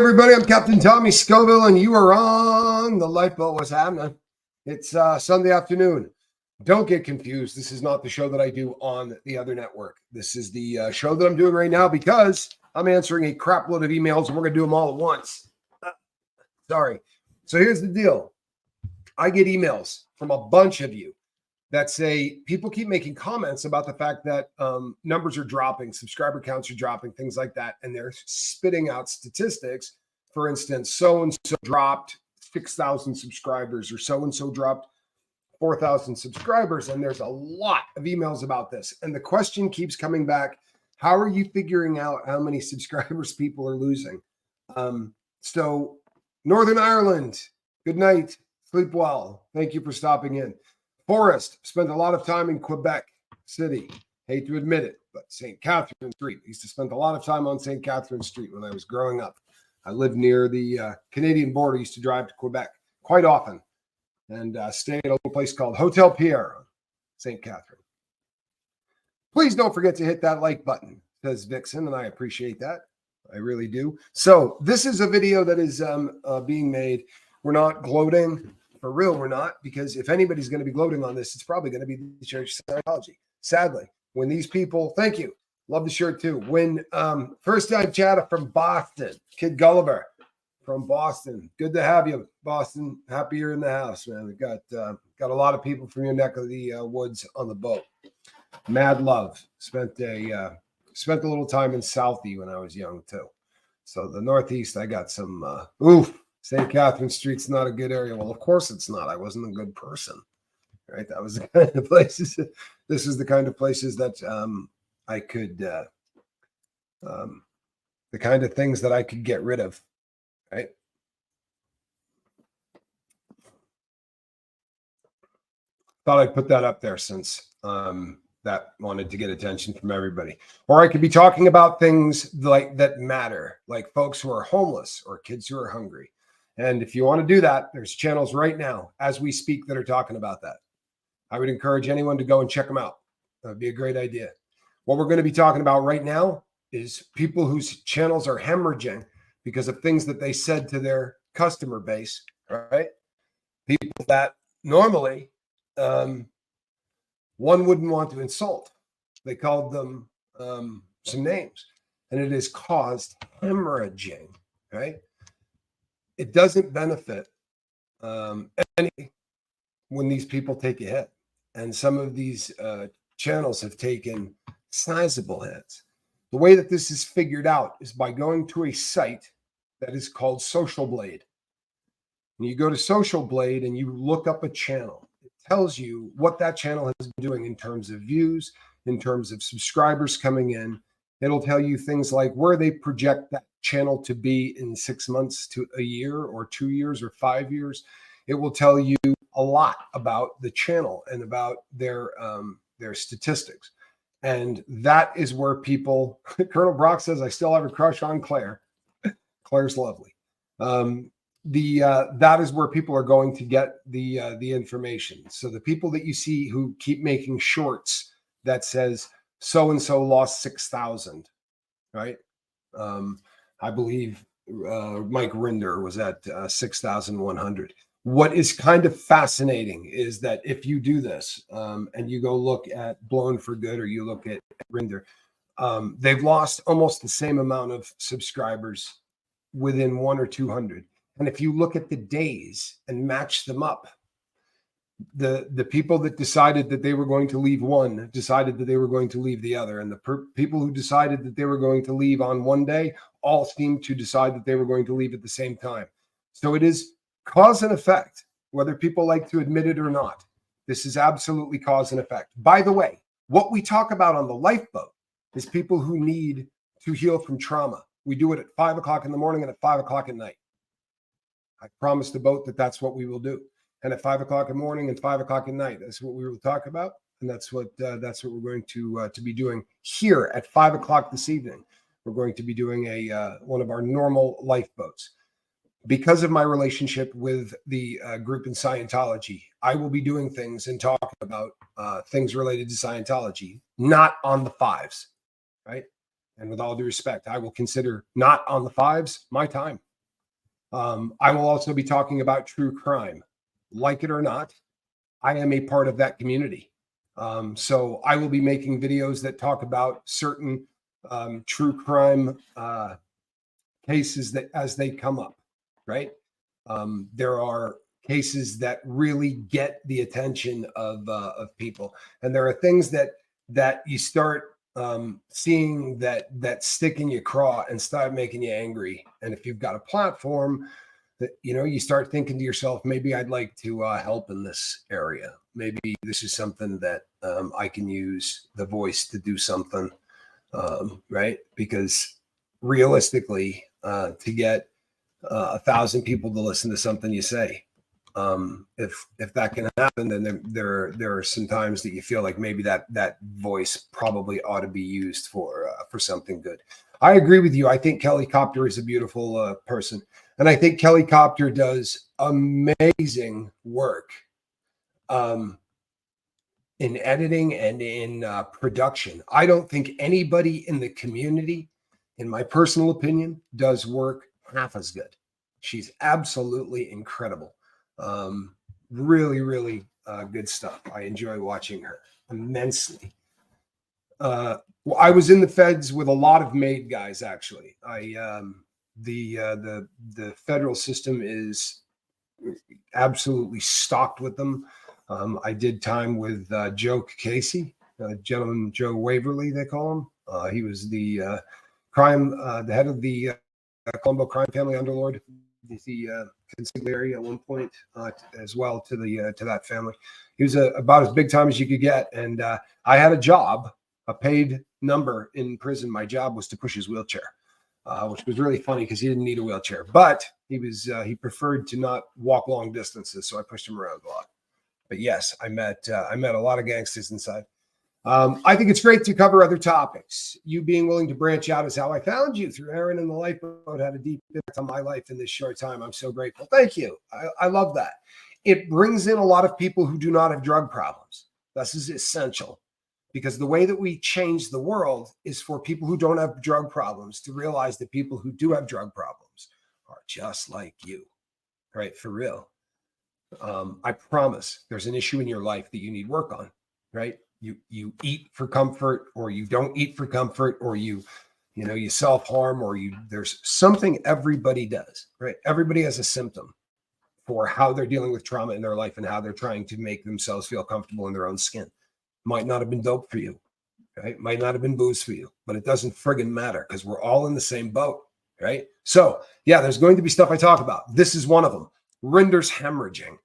everybody, I'm Captain Tommy Scoville, and you are on the Lifeboat. What's happening? It's Sunday afternoon. Don't get confused. This is not the show that I do on the other network. This is the show that I'm doing right now because I'm answering a crap load of emails, and we're going to do them all at once. Sorry. So here's the deal. I get emails from a bunch of you that say people keep making comments about the fact that numbers are dropping, subscriber counts are dropping, things like that. And they're spitting out statistics. For instance, so-and-so dropped 6,000 subscribers or so-and-so dropped 4,000 subscribers. And there's a lot of emails about this. And the question keeps coming back, how are you figuring out how many subscribers people are losing? So Northern Ireland, good night, sleep well. Thank you for stopping in. Forrest spent a lot of time in Quebec City. Hate to admit it, but St. Catherine Street. I used to spend a lot of time on St. Catherine Street when I was growing up. I lived near the Canadian border. I used to drive to Quebec quite often and stay at a little place called Hotel Pierre, St. Catherine. Please don't forget to hit that like button, says Vixen, and I appreciate that. I really do. So this is a video that is being made. We're not gloating. For real, we're not, because if anybody's going to be gloating on this, it's probably going to be the Church of Scientology. Sadly, when these people, thank you, love the shirt too. When first time chatter from Boston, Kid Gulliver from Boston. Good to have you, Boston. Happy you're in the house, man. We got a lot of people from your neck of the woods on the boat. Mad love. Spent a little time in Southie when I was young too. So the Northeast, I got some St. Catherine Street's not a good area. Well, of course it's not. I wasn't a good person, right? That was the kind of places. This is the kind of places that I could, the kind of things that I could get rid of, right? Thought I'd put that up there since that wanted to get attention from everybody. Or I could be talking about things like that matter, like folks who are homeless or kids who are hungry. And if you want to do that, there's channels right now as we speak that are talking about that. I would encourage anyone to go and check them out. That would be a great idea. What we're going to be talking about right now is people whose channels are hemorrhaging because of things that they said to their customer base, right? People that normally one wouldn't want to insult. They called them some names, and it has caused hemorrhaging, right? It doesn't benefit any when these people take a hit. And some of these channels have taken sizable hits. The way that this is figured out is by going to a site that is called Social Blade. And you go to Social Blade and you look up a channel. It tells you what that channel has been doing in terms of views, in terms of subscribers coming in. It'll tell you things like where they project that channel to be in 6 months to a year or 2 years or 5 years. It will tell you a lot about the channel and about their statistics. And that is where people, Colonel Brock says, I still have a crush on Claire. Claire's lovely. That is where people are going to get the information. So the people that you see who keep making shorts that says, so-and-so lost 6,000, right? I believe Mike Rinder was at 6,100. What is kind of fascinating is that if you do this and you go look at Blown for Good or you look at Rinder, they've lost almost the same amount of subscribers within 1 or 200. And if you look at the days and match them up, the people that decided that they were going to leave one decided that they were going to leave the other. And the people who decided that they were going to leave on one day all seemed to decide that they were going to leave at the same time. So it is cause and effect, whether people like to admit it or not. This is absolutely cause and effect. By the way, what we talk about on the Lifeboat is people who need to heal from trauma. We do it at 5 o'clock in the morning and at 5 o'clock at night. I promised the boat that that's what we will do. And at 5 o'clock in the morning and 5 o'clock at night, that's what we will talk about. And that's what we're going to be doing here at 5 o'clock this evening. We're going to be doing one of our normal lifeboats. Because of my relationship with the group in Scientology, I will be doing things and talking about things related to Scientology, not on the fives, right? And with all due respect, I will consider not on the fives my time. I will also be talking about true crime. Like it or not, I am a part of that community. So I will be making videos that talk about certain true crime cases that as they come up, right? There are cases that really get the attention of people, and there are things that you start seeing that stick in your craw and start making you angry. And if you've got a platform that you start thinking to yourself, maybe I'd like to help in this area. Maybe this is something that I can use the voice to do something, right? Because realistically, to get 1,000 people to listen to something you say, if that can happen, then there are some times that you feel like maybe that voice probably ought to be used for something good. I agree with you. I think Kelly Copter is a beautiful person, and I think Kelly Copter does amazing work in editing and in production. I don't think anybody in the community, in my personal opinion, does work half as good. She's absolutely incredible. Really, really good stuff. I enjoy watching her immensely. Well, I was in the feds with a lot of MAID guys, actually. The federal system is absolutely stocked with them. I did time with Joe Casey, gentleman Joe Waverly, they call him. He was the the head of the Colombo crime family underlord, the consigliere at one point, as well to that family. He was about as big time as you could get, and I had a job, a paid number in prison. My job was to push his wheelchair, which was really funny because he didn't need a wheelchair, but he preferred to not walk long distances, so I pushed him around a lot. But yes, I met a lot of gangsters inside. I think it's great to cover other topics. You being willing to branch out is how I found you through Aaron and the Lifeboat. Had a deep impact on my life in this short time. I'm so grateful. Thank you. I love that. It brings in a lot of people who do not have drug problems. This is essential, because the way that we change the world is for people who don't have drug problems to realize that people who do have drug problems are just like you, right? For real. I promise there's an issue in your life that you need work on, right? You eat for comfort, or you don't eat for comfort, or you self-harm, or there's something everybody does, right? Everybody has a symptom for how they're dealing with trauma in their life and how they're trying to make themselves feel comfortable in their own skin. Might not have been dope for you, right? Might not have been booze for you, but it doesn't friggin' matter, because we're all in the same boat, right? So yeah, there's going to be stuff I talk about. This is one of them. Rinder's hemorrhaging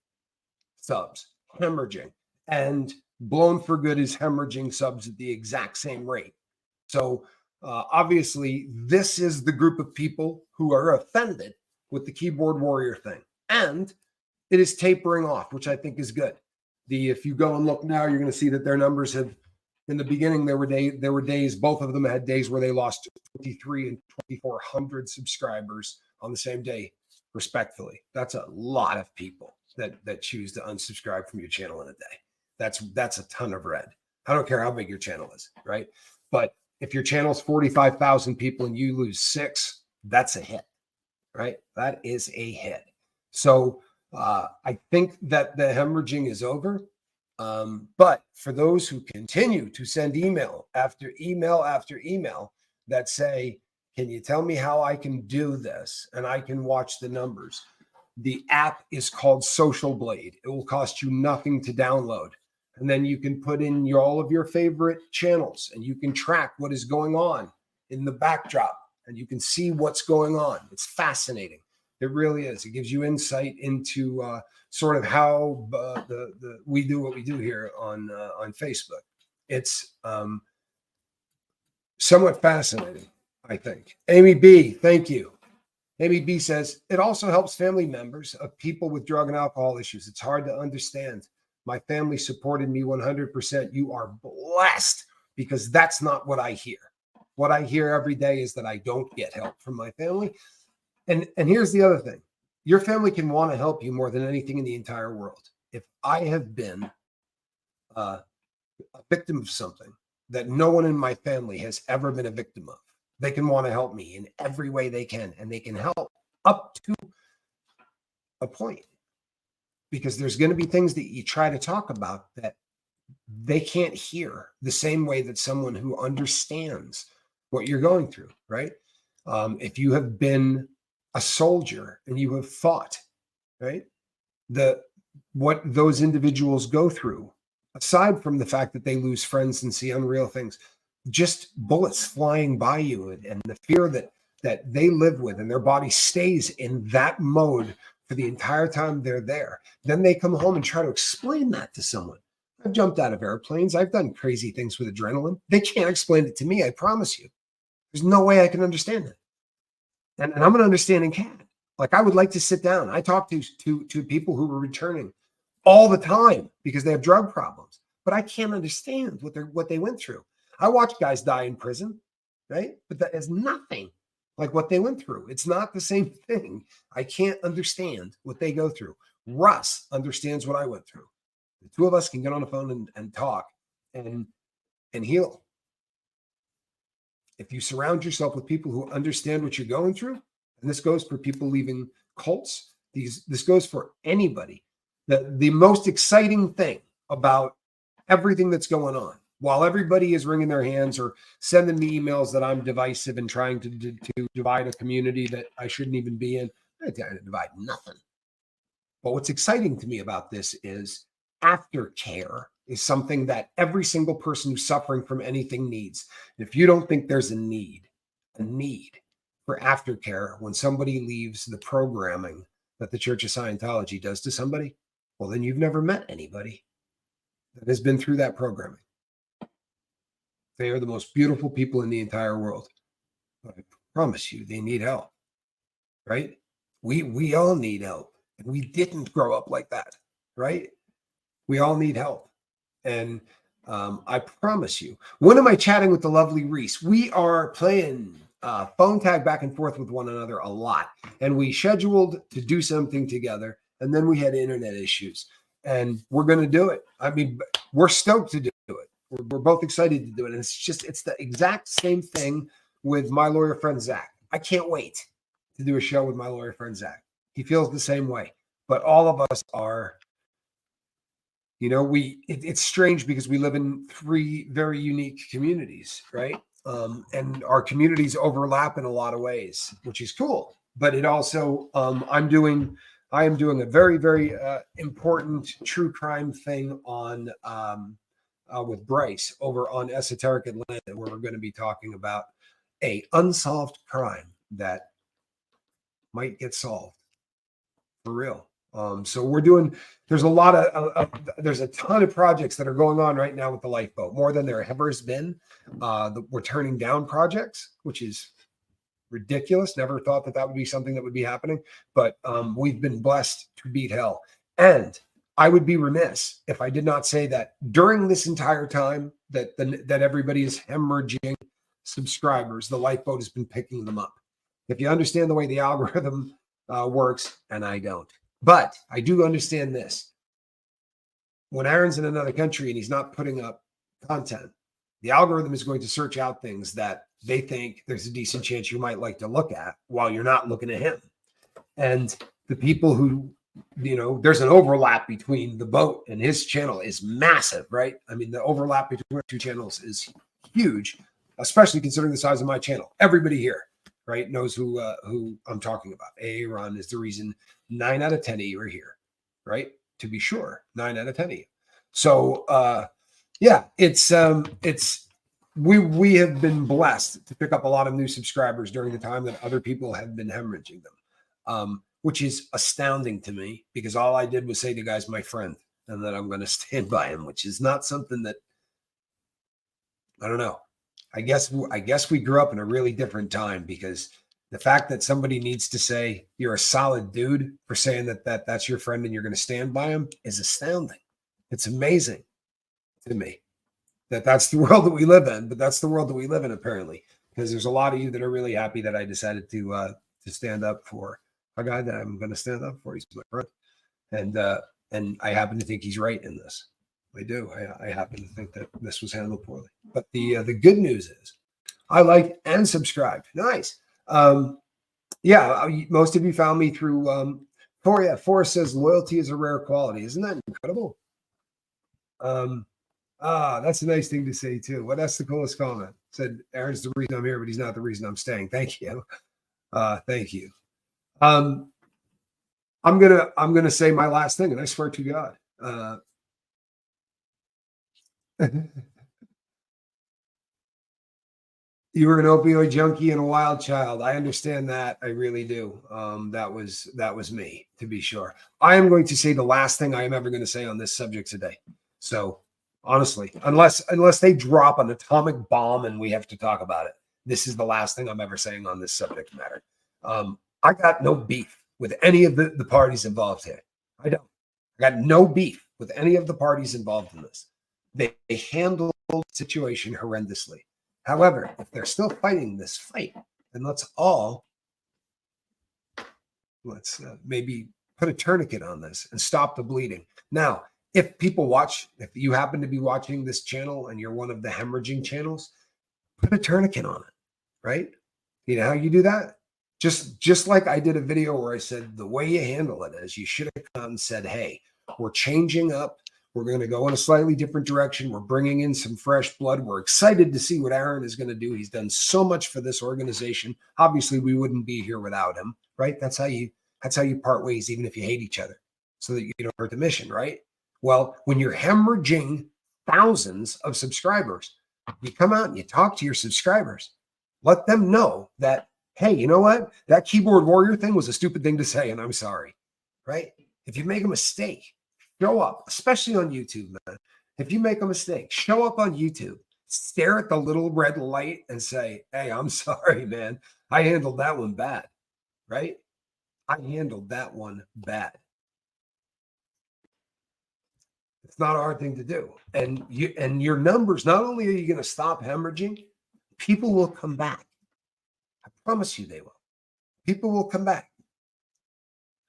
subs, hemorrhaging, and Blown for Good is hemorrhaging subs at the exact same rate. So obviously, this is the group of people who are offended with the keyboard warrior thing, and it is tapering off, which I think is good. If you go and look now, you're going to see that their numbers have. In the beginning, there were days. Both of them had days where they lost 23 and 2,400 subscribers on the same day, respectfully. That's a lot of people that choose to unsubscribe from your channel in a day. That's a ton of red. I don't care how big your channel is, right? But if your channel's 45,000 people and you lose 6, that's a hit, right? That is a hit. So I think that the hemorrhaging is over. But for those who continue to send email after email after email that say, can you tell me how I can do this? And I can watch the numbers. The app is called Social Blade. It will cost you nothing to download. And then you can put in all of your favorite channels, and you can track what is going on in the backdrop, and you can see what's going on. It's fascinating. It really is. It gives you insight into sort of how we do what we do here on Facebook. It's somewhat fascinating, I think. Amy B, thank you. Amy B says, it also helps family members of people with drug and alcohol issues. It's hard to understand. My family supported me 100%. You are blessed, because that's not what I hear. What I hear every day is that I don't get help from my family. And here's the other thing. Your family can want to help you more than anything in the entire world. If I have been a victim of something that no one in my family has ever been a victim of, they can want to help me in every way they can, and they can help up to a point, because there's going to be things that you try to talk about that they can't hear the same way that someone who understands what you're going through, right? If you have been a soldier and you have fought, right? What those individuals go through, aside from the fact that they lose friends and see unreal things, just bullets flying by you and the fear that they live with, and their body stays in that mode for the entire time they're there. Then they come home and try to explain that to someone. I've jumped out of airplanes. I've done crazy things with adrenaline. They can't explain it to me, I promise you. There's no way I can understand it. And I'm an understanding cat. Like, I would like to sit down. I talk to people who are returning all the time because they have drug problems, but I can't understand what they went through. I watch guys die in prison, right? But that is nothing like what they went through. It's not the same thing. I can't understand what they go through. Russ understands what I went through. The two of us can get on the phone and talk and heal. If you surround yourself with people who understand what you're going through, and this goes for people leaving cults, this goes for anybody. The most exciting thing about everything that's going on, while everybody is wringing their hands or sending me emails that I'm divisive and trying to divide a community that I shouldn't even be in, I'm not trying to divide nothing. But what's exciting to me about this is aftercare is something that every single person who's suffering from anything needs. If you don't think there's a need for aftercare when somebody leaves the programming that the Church of Scientology does to somebody, well, then you've never met anybody that has been through that programming. They are the most beautiful people in the entire world. But I promise you, they need help, right? We all need help. And we didn't grow up like that, right? We all need help. And I promise you, when am I chatting with the lovely Reese? We are playing phone tag back and forth with one another a lot. And we scheduled to do something together. And then we had internet issues. And we're going to do it. I mean, we're stoked to do it. We're both excited to do it. And it's the exact same thing with my lawyer friend, Zach. I can't wait to do a show with my lawyer friend, Zach. He feels the same way. But all of us are, you know, it's strange because we live in three very unique communities, right? And our communities overlap in a lot of ways, which is cool. But it also, I am doing a very, very important true crime thing on with Bryce over on Esoteric Atlanta, where we're going to be talking about a unsolved crime that might get solved for real. So there's a lot of, there's a ton of projects that are going on right now with the Lifeboat, more than there ever has been. We're turning down projects, which is ridiculous. Never thought that would be something that would be happening, but we've been blessed to beat hell. And I would be remiss if I did not say that during this entire time that everybody is hemorrhaging subscribers, the Lifeboat has been picking them up. If you understand the way the algorithm works, and I don't. But I do understand this. When Aaron's in another country and he's not putting up content, the algorithm is going to search out things that they think there's a decent chance you might like to look at while you're not looking at him. And the people who, you know, there's an overlap between the boat and his channel is massive, right? I mean, the overlap between our two channels is huge, especially considering the size of my channel. Everybody here, right, knows who I'm talking about. Aaron is the reason 9 out of 10 of you are here, right? To be sure, 9 out of 10 of you. So yeah, we have been blessed to pick up a lot of new subscribers during the time that other people have been hemorrhaging them, which is astounding to me, because all I did was say to guys, my friend, and that I'm going to stand by him, which is not something that, I don't know. I guess we grew up in a really different time, because the fact that somebody needs to say you're a solid dude for saying that's your friend and you're going to stand by him is astounding. It's amazing to me that that's the world that we live in, but that's the world that we live in, apparently, because there's a lot of you that are really happy that I decided to stand up for a guy that I'm going to stand up for. He's my friend. And I happen to think he's right in this. I do. I happen to think that this was handled poorly. But the good news is I liked and subscribed. Nice. Yeah, most of you found me through Forrest says loyalty is a rare quality. Isn't that incredible? That's a nice thing to say too. Well, that's the coolest comment. Said Aaron's the reason I'm here, but he's not the reason I'm staying. Thank you. Thank you. I'm gonna say my last thing, and I swear to God. You were an opioid junkie and a wild child. I understand that. I really do. That was me, to be sure. I am going to say the last thing I am ever going to say on this subject today. So honestly, unless they drop an atomic bomb and we have to talk about it, this is the last thing I'm ever saying on this subject matter. I got no beef with any of the parties involved here. I don't. I got no beef with any of the parties involved in this. They handled the situation horrendously. However, if they're still fighting this fight, then let's maybe put a tourniquet on this and stop the bleeding. Now, if you happen to be watching this channel and you're one of the hemorrhaging channels, put a tourniquet on it, right? You know how you do that? Just like I did a video where I said the way you handle it is you should have come and said, hey, we're changing up. We're going to go in a slightly different direction. We're bringing in some fresh blood. We're excited to see what Aaron is going to do. He's done so much for this organization. Obviously, we wouldn't be here without him, right? That's how you part ways, even if you hate each other, so that you don't hurt the mission, right? Well, when you're hemorrhaging thousands of subscribers, you come out and you talk to your subscribers. Let them know that, hey, you know what? That keyboard warrior thing was a stupid thing to say, and I'm sorry, right? If you make a mistake, show up, especially on YouTube, man. If you make a mistake, show up on YouTube, stare at the little red light and say, hey, I'm sorry, man. I handled that one bad, right? I handled that one bad. It's not a hard thing to do. And your numbers, not only are you going to stop hemorrhaging, people will come back. I promise you they will. People will come back.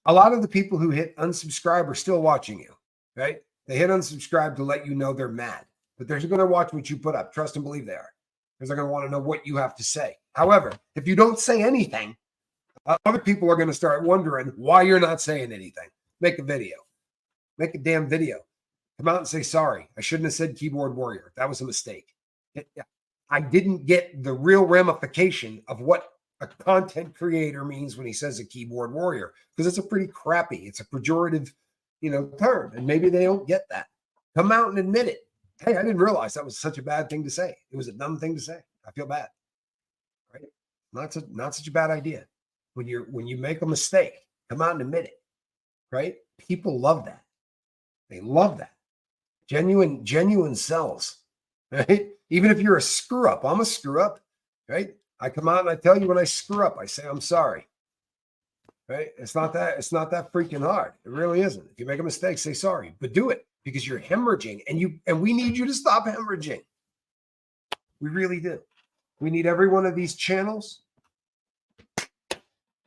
A lot of the people who hit unsubscribe are still watching you, right? They hit unsubscribe to let you know they're mad, but they're going to watch what you put up. Trust and believe they are, because they're going to want to know what you have to say. However, if you don't say anything, other people are going to start wondering why you're not saying anything. Make a video. Make a damn video. Come out and say, sorry, I shouldn't have said keyboard warrior. That was a mistake. I didn't get the real ramification of what a content creator means when he says a keyboard warrior, because it's a pretty crappy, it's a pejorative, term. And maybe they don't get that. Come out and admit it. Hey, I didn't realize that was such a bad thing to say. It was a dumb thing to say. I feel bad. Right? Not such a bad idea. When you make a mistake, come out and admit it. Right? People love that. They love that. Genuine sells. Right? Even if you're a screw up, I'm a screw up. Right? I come out and I tell you when I screw up, I say I'm sorry. Right? It's not that freaking hard. It really isn't. If you make a mistake, say sorry, but do it, because you're hemorrhaging and we need you to stop hemorrhaging. We really do. We need every one of these channels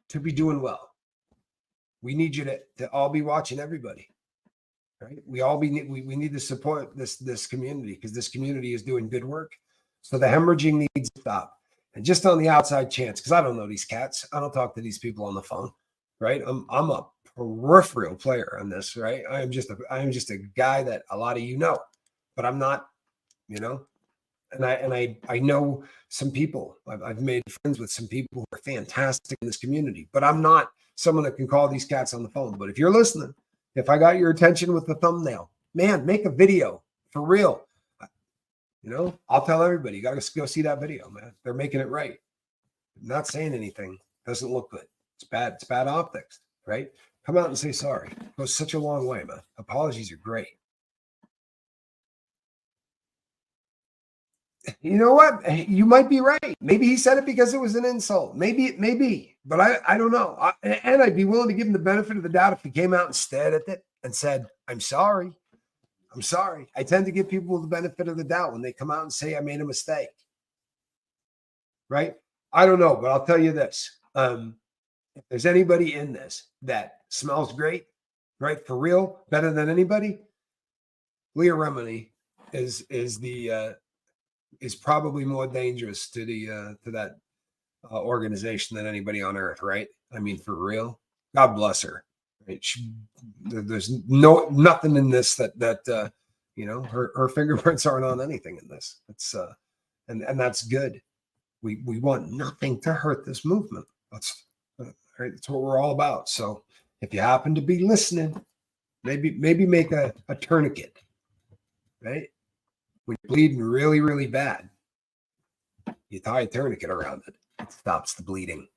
to be doing well. We need you to all be watching everybody. Right? We need to support this community, because this community is doing good work. So the hemorrhaging needs to stop. And just on the outside chance, because I don't know these cats, I don't talk to these people on the phone, right? I'm a peripheral player on this, right? I am just a guy that a lot of you know, but I'm not, And I know some people. I've made friends with some people who are fantastic in this community, but I'm not someone that can call these cats on the phone. But if you're listening, if I got your attention with the thumbnail, man, make a video for real. I'll tell everybody, you got to go see that video, man. They're making it right. Not saying anything doesn't look good. It's bad. It's bad optics, right? Come out and say sorry. It goes such a long way, man. Apologies are great. You know what? You might be right. Maybe he said it because it was an insult. Maybe, but I don't know. And I'd be willing to give him the benefit of the doubt if he came out and stared at it and said, I'm sorry. I'm sorry. I tend to give people the benefit of the doubt when they come out and say, I made a mistake. Right? I don't know, but I'll tell you this. If there's anybody in this that smells great, right, for real, better than anybody, Leah Remini is probably more dangerous to that organization than anybody on earth, right? I mean, for real. God bless her. Right? There's nothing in this that her fingerprints aren't on anything in this. It's and that's good. We want nothing to hurt this movement. That's right. That's what we're all about. So if you happen to be listening, maybe make a tourniquet, right? When you're bleeding really, really bad, you tie a tourniquet around it. It stops the bleeding.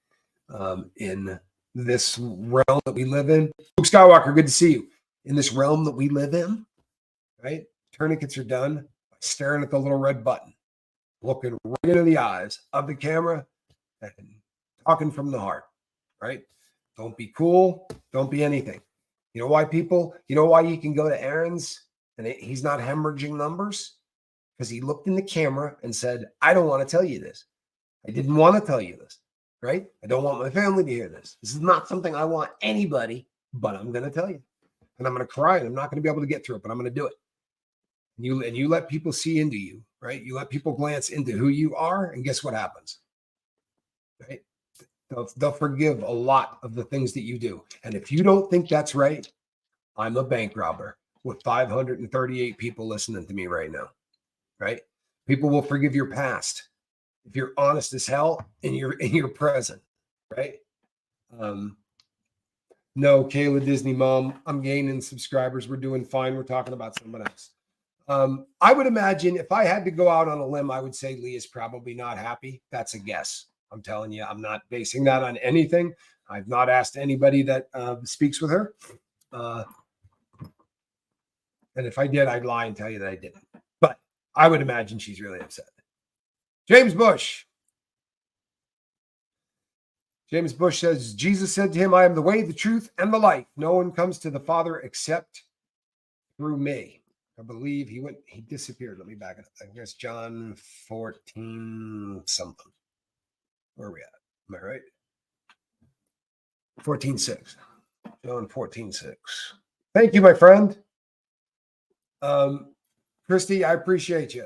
In this realm that we live in, Luke Skywalker, good to see you. In this realm that we live in, right? Tourniquets are done by staring at the little red button, looking right into the eyes of the camera, and talking from the heart, right? Don't be cool. Don't be anything. You know why you can go to Aaron's and he's not hemorrhaging numbers? Because he looked in the camera and said, I don't want to tell you this. I didn't want to tell you this, right? I don't want my family to hear this. This is not something I want anybody, but I'm going to tell you. And I'm going to cry and I'm not going to be able to get through it, but I'm going to do it. And you let people see into you, right? You let people glance into who you are, and guess what happens? Right? They'll forgive a lot of the things that you do. And if you don't think that's right, I'm a bank robber with 538 people listening to me right now, right? People will forgive your past if you're honest as hell and you're present, right? No, Kayla Disney Mom, I'm gaining subscribers. We're doing fine. We're talking about someone else. I would imagine if I had to go out on a limb, I would say Lee is probably not happy. That's a guess. I'm telling you, I'm not basing that on anything. I've not asked anybody that speaks with her. And if I did, I'd lie and tell you that I didn't. But I would imagine she's really upset. James Bush. James Bush says, Jesus said to him, I am the way, the truth, and the life. No one comes to the Father except through me. I believe he disappeared. Let me back it up. I guess John 14 something. Where are we at? Am I right? 14:6. John 14:6. Thank you, my friend. Christy, I appreciate you.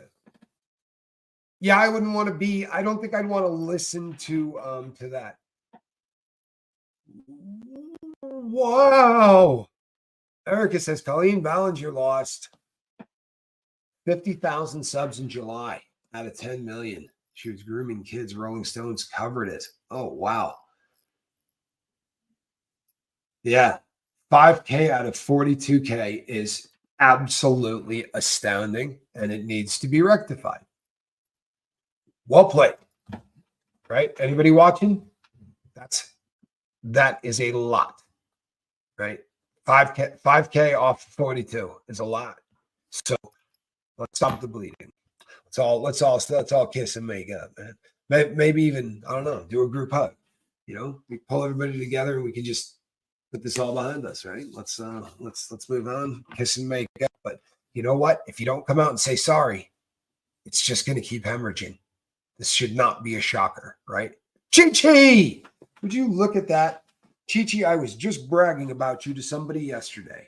Yeah, I wouldn't want to be, I don't think I'd want to listen to that. Wow. Erica says, Colleen Ballinger lost 50,000 subs in July out of 10 million. She was grooming kids. Rolling Stones covered it. Oh, wow. Yeah. 5K out of 42K is absolutely astounding, and it needs to be rectified. Well played. Right? Anybody watching? That is a lot. Right? 5K off 42 is a lot. So let's stop the bleeding. Let's all kiss and make up, man. Maybe even, I don't know, do a group hug. We pull everybody together and we can just put this all behind us, right? Let's move on, kiss and make up. But you know what? If you don't come out and say sorry, it's just going to keep hemorrhaging. This should not be a shocker, right? Chi-Chi, would you look at that? Chi-Chi, I was just bragging about you to somebody yesterday.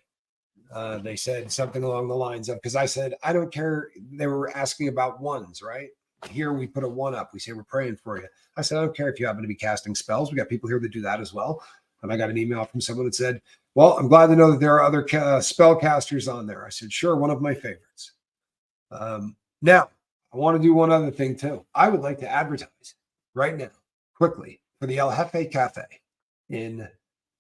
They said something along the lines of, because I said, I don't care. They were asking about ones, right? Here we put a 1 up. We say, we're praying for you. I said, I don't care if you happen to be casting spells. We got people here that do that as well. And I got an email from someone that said, well, I'm glad to know that there are other spell casters on there. I said, sure, one of my favorites. Now, I want to do one other thing too. I would like to advertise right now, quickly, for the El Jefe Cafe in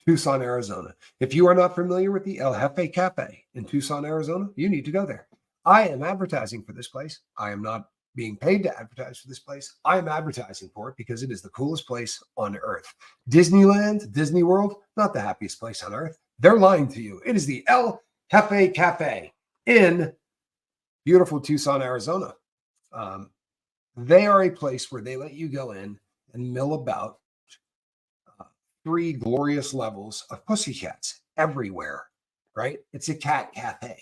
Tucson, Arizona. If you are not familiar with the El Jefe Cafe in Tucson, Arizona, you need to go there. I am advertising for this place. I am not being paid to advertise for this place. I am advertising for it because it is the coolest place on earth. Disneyland, Disney World, not the happiest place on earth. They're lying to you. It is the El Jefe Cafe in beautiful Tucson, Arizona. They are a place where they let you go in and mill about 3 glorious levels of pussycats everywhere, right? It's a cat cafe.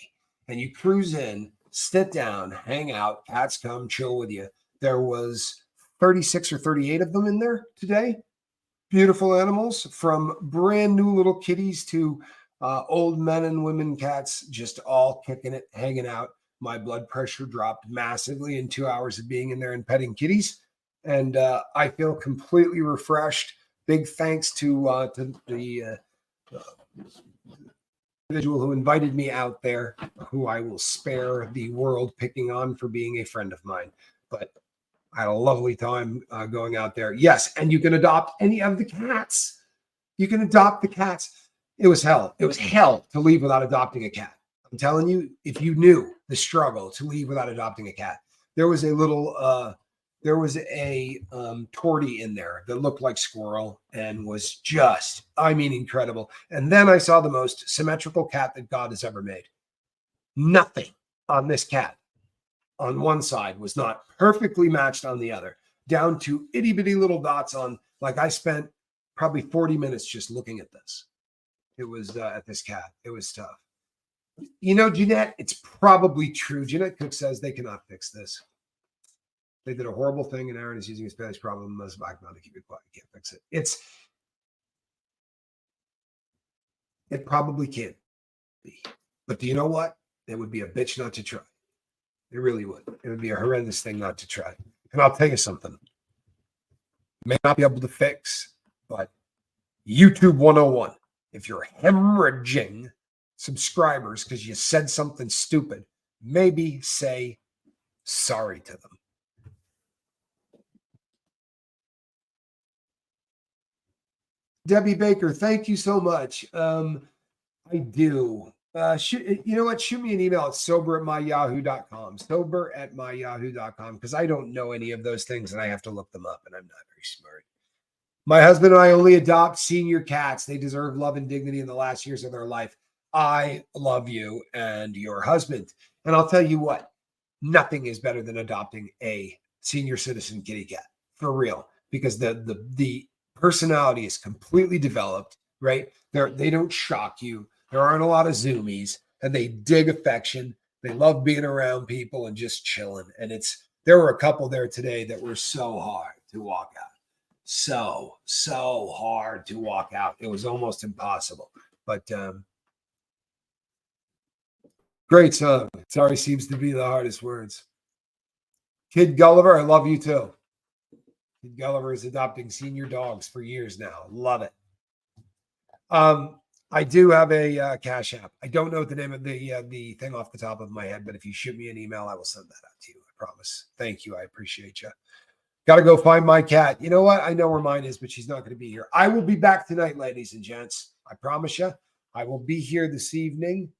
And you cruise in, sit down, hang out, cats come chill with you. There was 36 or 38 of them in there today. Beautiful animals, from brand new little kitties to old men and women cats, just all kicking it, hanging out. My blood pressure dropped massively in 2 hours of being in there and petting kitties. And I feel completely refreshed. Big thanks to the individual who invited me out there, who I will spare the world picking on for being a friend of mine. But I had a lovely time going out there. Yes, and you can adopt any of the cats. You can adopt the cats. It was hell. It was hell to leave without adopting a cat. I'm telling you, if you knew the struggle to leave without adopting a cat, there was a little, tortie in there that looked like squirrel and was just, I mean, incredible. And then I saw the most symmetrical cat that God has ever made. Nothing on this cat on one side was not perfectly matched on the other, down to itty bitty little dots on, like I spent probably 40 minutes just looking at this. It was at this cat. It was tough. You know, Jeanette, it's probably true. Jeanette Cook says they cannot fix this. They did a horrible thing, and Aaron is using a Spanish problem as a background to keep it quiet. You can't fix it. It probably can't be. But do you know what? It would be a bitch not to try. It really would. It would be a horrendous thing not to try. And I'll tell you something. May not be able to fix, but YouTube 101. If you're hemorrhaging subscribers because you said something stupid, maybe say sorry to them. Debbie Baker, thank you so much. I do. You know what? Shoot me an email at sober@myyahoo.com. Sober@myyahoo.com, because I don't know any of those things and I have to look them up, and I'm not very smart. My husband and I only adopt senior cats. They deserve love and dignity in the last years of their life. I love you and your husband. And I'll tell you what, nothing is better than adopting a senior citizen kitty cat, for real, because the personality is completely developed, right? They don't shock you. There aren't a lot of zoomies, and they dig affection. They love being around people and just chilling. And there were a couple there today that were so hard to walk out. So hard to walk out. It was almost impossible. But great song. Sorry seems to be the hardest words. Kid Gulliver, I love you too. Kid Gulliver is adopting senior dogs for years now. Love it. I do have a Cash App. I don't know the name of the thing off the top of my head, but if you shoot me an email, I will send that out to you. I promise. Thank you. I appreciate you. Got to go find my cat. You know what? I know where mine is, but she's not going to be here. I will be back tonight, ladies and gents. I promise you. I will be here this evening.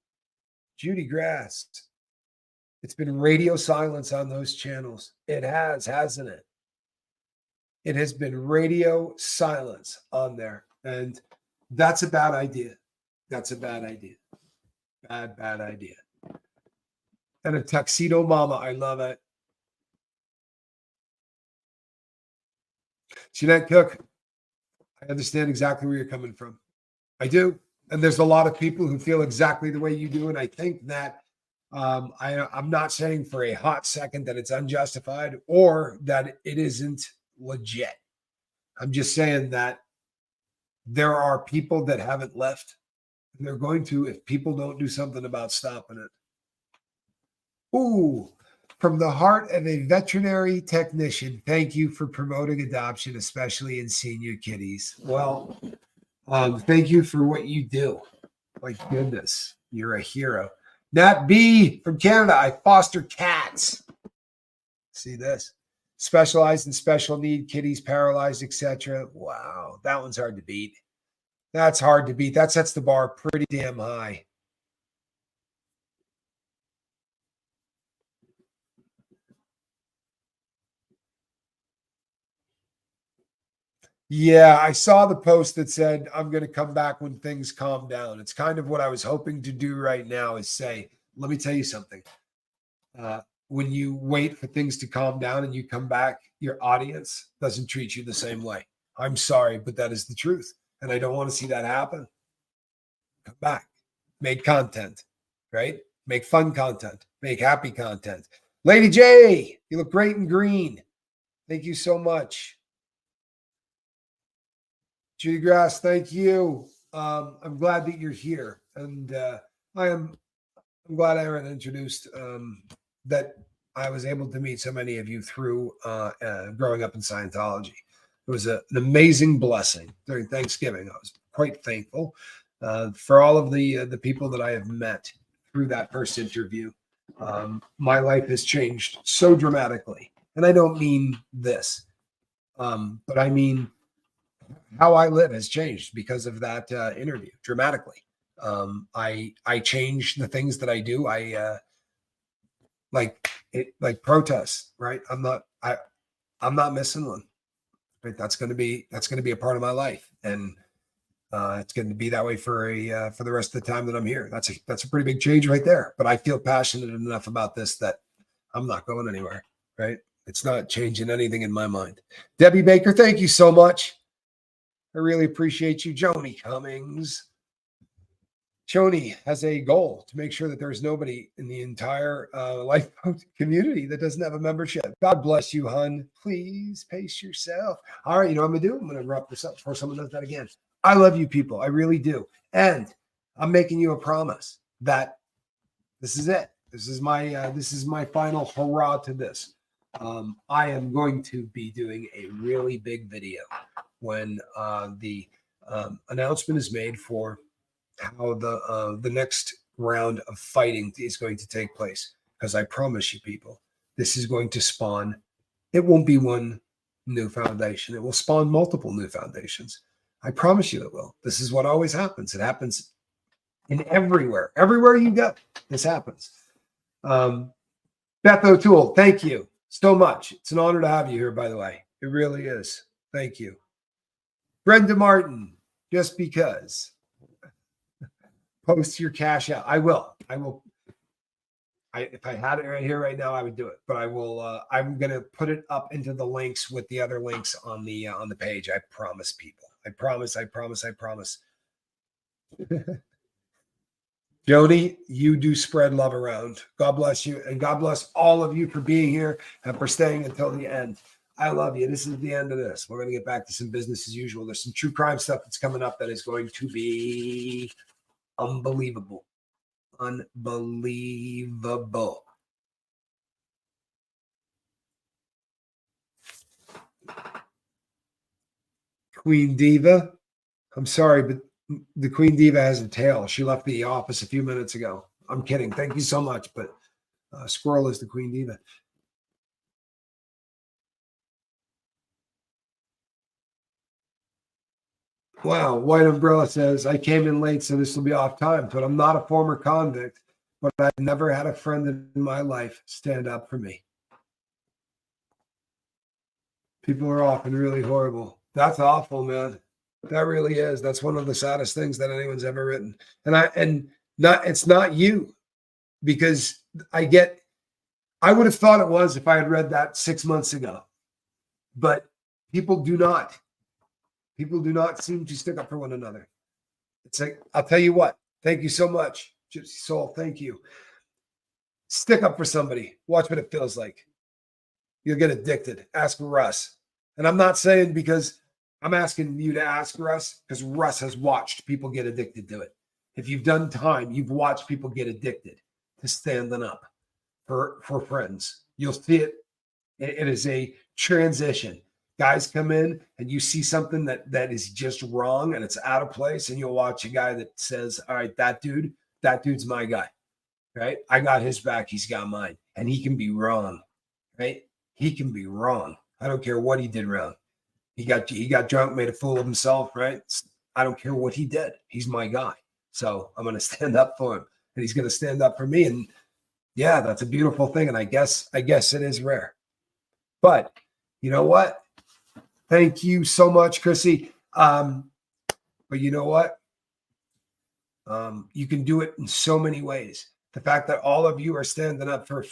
Judy Grass. It's been radio silence on those channels. It has, hasn't it? It has been radio silence on there. And that's a bad idea. That's a bad idea. Bad idea. And a tuxedo mama. I love it. Jeanette Cook, I understand exactly where you're coming from. I do. And there's a lot of people who feel exactly the way you do. And I think that I'm not saying for a hot second that it's unjustified or that it isn't legit. I'm just saying that there are people that haven't left. And they're going to, if people don't do something about stopping it. Ooh. From the heart of a veterinary technician, thank you for promoting adoption, especially in senior kitties. Well, thank you for what you do. My goodness, you're a hero. Nat B from Canada, I foster cats. See this? Specialized in special need kitties, paralyzed, etc. Wow, that one's hard to beat. That's hard to beat. That sets the bar pretty damn high. Yeah, I saw the post that said, I'm going to come back when things calm down. It's kind of what I was hoping to do right now is say, let me tell you something. When you wait for things to calm down and you come back, your audience doesn't treat you the same way. I'm sorry, but that is the truth. And I don't want to see that happen. Come back. Make content, right? Make fun content. Make happy content. Lady J, you look great in green. Thank you so much. Judy Grass, thank you. I'm glad that you're here. And I'm glad Aaron introduced that I was able to meet so many of you through growing up in Scientology. It was an amazing blessing during Thanksgiving. I was quite thankful. For all of the people that I have met through that first interview, my life has changed so dramatically. And I don't mean this, but I mean how I live has changed because of that interview dramatically. I changed the things that I do. I like protests, right? I'm not missing one. Right? That's going to be a part of my life, and it's going to be that way for the rest of the time that I'm here. That's a pretty big change right there. But I feel passionate enough about this that I'm not going anywhere. Right? It's not changing anything in my mind. Debbie Baker, thank you so much. I really appreciate you, Joni Cummings. Joni has a goal to make sure that there's nobody in the entire Lifeboat community that doesn't have a membership. God bless you, hun. Please pace yourself. All right, you know what I'm going to do? I'm going to wrap this up before someone does that again. I love you people. I really do. And I'm making you a promise that this is it. This is my final hurrah to this. I am going to be doing a really big video when the announcement is made for how the next round of fighting is going to take place. Because I promise you people, this is going to spawn, it won't be one new foundation. It will spawn multiple new foundations. I promise you it will. This is what always happens. It happens in everywhere. Everywhere you go, this happens. Beth O'Toole, thank you so much. It's an honor to have you here, by the way. It really is. Thank you. Brenda Martin, just because. Post your cash out. I will. If I had it right here right now, I would do it. But I will. I'm gonna put it up into the links with the other links on the page. I promise, people. I promise. Jody, you do spread love around. God bless you, and God bless all of you for being here and for staying until the end. I love you. This is the end of this. We're gonna get back to some business as usual. There's some true crime stuff that's coming up that is going to be unbelievable. Queen Diva, I'm sorry, but the Queen Diva has a tail. She left the office a few minutes ago. I'm kidding. Thank you so much, but Squirrel is the Queen Diva. Wow, White Umbrella says, I came in late, so this will be off time, but I'm not a former convict, but I've never had a friend in my life stand up for me. People are often really horrible. That's awful, man. That really is. That's one of the saddest things that anyone's ever written. It's not you, because I would have thought it was if I had read that 6 months ago, but people do not seem to stick up for one another. It's like, I'll tell you what, thank you so much, Gypsy Soul. Thank you. Stick up for somebody. Watch what it feels like. You'll get addicted. Ask Russ. And I'm not saying because I'm asking you to ask Russ, because Russ has watched people get addicted to it. If you've done time, you've watched people get addicted to standing up for friends. You'll see it. It is a transition. Guys come in and you see something that is just wrong and it's out of place, and you'll watch a guy that says, all right, that dude's my guy, right? I got his back, he's got mine. And he can be wrong, right? He can be wrong. I don't care what he did wrong. He got drunk, made a fool of himself, right? I don't care what he did. He's my guy. So I'm going to stand up for him, and he's going to stand up for me. And yeah, that's a beautiful thing. And I guess it is rare. But you know what? Thank you so much, Chrissy. But you know what? You can do it in so many ways. The fact that all of you are standing up for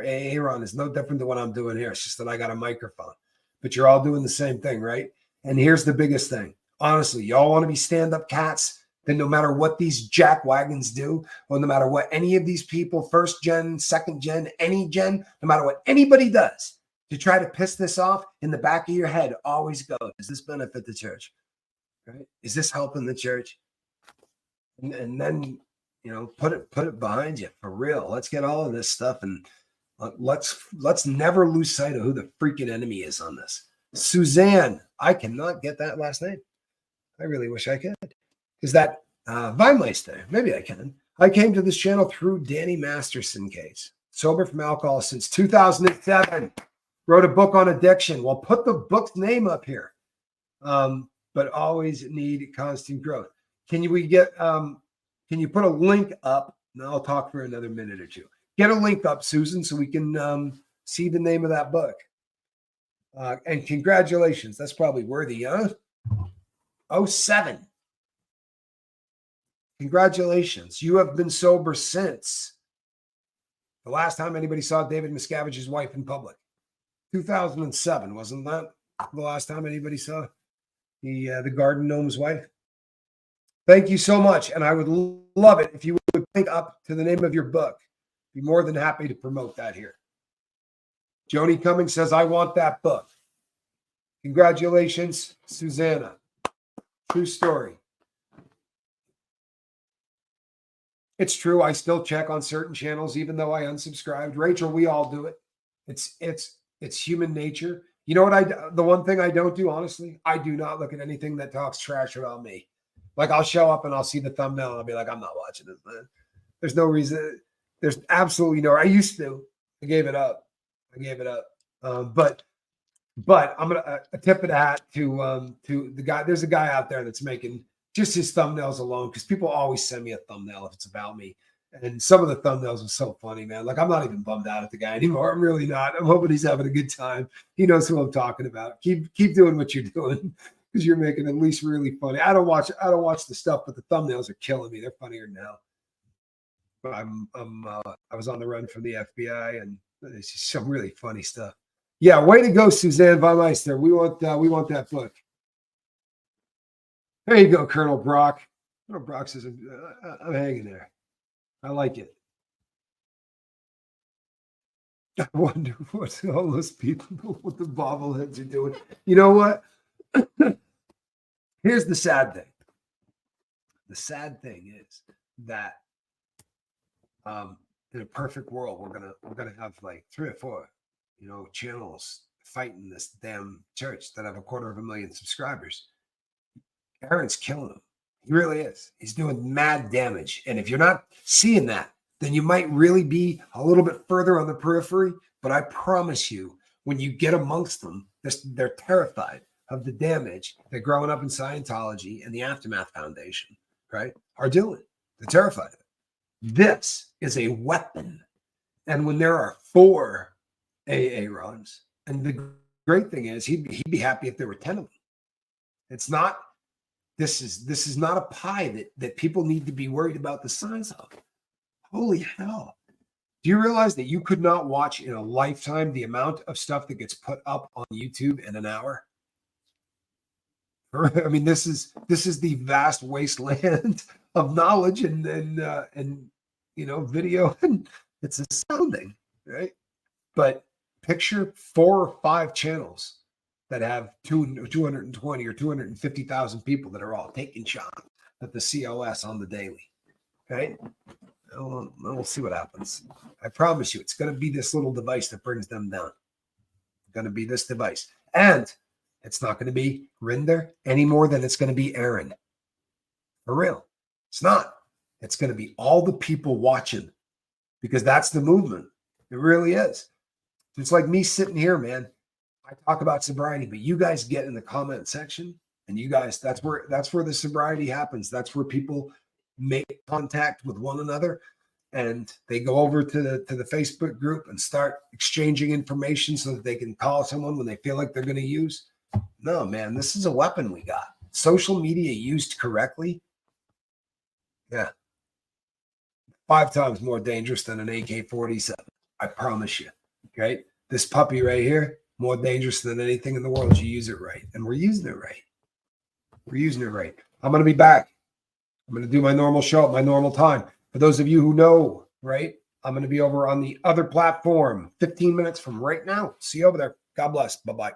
Aaron is no different than what I'm doing here. It's just that I got a microphone, but you're all doing the same thing, right? And here's the biggest thing. Honestly, y'all want to be stand-up cats? Then no matter what these jackwagons do, or no matter what any of these people, first gen, second gen, any gen, no matter what anybody does to try to piss this off, in the back of your head always go, does this benefit the church? Right? Is this helping the church? And then, you know, put it behind you for real. Let's get all of this stuff, and let's never lose sight of who the freaking enemy is on this. Suzanne, I cannot get that last name. I really wish I could. Is that Weinmeister, maybe I can. I came to this channel through Danny Masterson case. Sober from alcohol since 2007. Wrote a book on addiction. Well, put the book's name up here. But always need constant growth. Can you put a link up? And I'll talk for another minute or two. Get a link up, Susan, so we can see the name of that book. And congratulations. That's probably worthy, huh? 07. Congratulations. You have been sober since the last time anybody saw David Miscavige's wife in public. 2007, wasn't that the last time anybody saw the garden gnome's wife? Thank you so much. And I would love it if you would link up to the name of your book. Be more than happy to promote that here. Joni Cummings says, I want that book. Congratulations, Susanna. True story. It's true. I still check on certain channels, even though I unsubscribed. Rachel, we all do it. It's human nature. You know what the one thing I don't do, honestly, I do not look at anything that talks trash about me. Like I'll show up and I'll see the thumbnail and I'll be like, I'm not watching this, man. There's no reason. There's absolutely no, I used to. I gave it up. But I'm gonna tip of the hat to the guy. There's a guy out there that's making just his thumbnails alone, because people always send me a thumbnail if it's about me. And some of the thumbnails are so funny, man. Like I'm not even bummed out at the guy anymore. I'm really not. I'm hoping he's having a good time. He knows who I'm talking about. Keep doing what you're doing, because you're making at least really funny. I don't watch the stuff, but the thumbnails are killing me. They're funnier now. I was on the run from the FBI, and there's just some really funny stuff. Yeah, way to go, Suzanne Weimeister. We want that book. There you go, Colonel Brock. Colonel Brock says, I'm hanging there. I like it. I wonder what all those people with the bobbleheads are doing. You know what? Here's the sad thing. The sad thing is that in a perfect world, we're gonna have like 3 or 4, channels fighting this damn church that have 250,000 subscribers. Aaron's killing him. He really is. He's doing mad damage. And if you're not seeing that, then you might really be a little bit further on the periphery. But I promise you, when you get amongst them, they're terrified of the damage that growing up in Scientology and the Aftermath Foundation, right, are doing. They're terrified of it. This is a weapon. And when there are 4 AA runs, and the great thing is he'd be happy if there were 10 of them. It's not. This is not a pie that people need to be worried about the size of. Holy hell. Do you realize that you could not watch in a lifetime the amount of stuff that gets put up on YouTube in an hour? I mean, this is the vast wasteland of knowledge and video, and it's astounding, right? But picture 4 or 5 channels that have 220 or 250,000 people that are all taking shots at the COS on the daily. Okay? We'll see what happens. I promise you, it's going to be this little device that brings them down. It's going to be this device. And it's not going to be Rinder any more than it's going to be Aaron. For real. It's not. It's going to be all the people watching, because that's the movement. It really is. It's like me sitting here, man. I talk about sobriety, but you guys get in the comment section, and you guys, that's where the sobriety happens. That's where people make contact with one another, and they go over to the Facebook group and start exchanging information so that they can call someone when they feel like they're going to use. No, man, this is a weapon we got. Social media used correctly. Yeah. 5 times more dangerous than an AK-47. I promise you. Okay. This puppy right here, more dangerous than anything in the world. You use it right. And we're using it right. I'm going to be back. I'm going to do my normal show at my normal time. For those of you who know, right, I'm going to be over on the other platform 15 minutes from right now. See you over there. God bless. Bye-bye.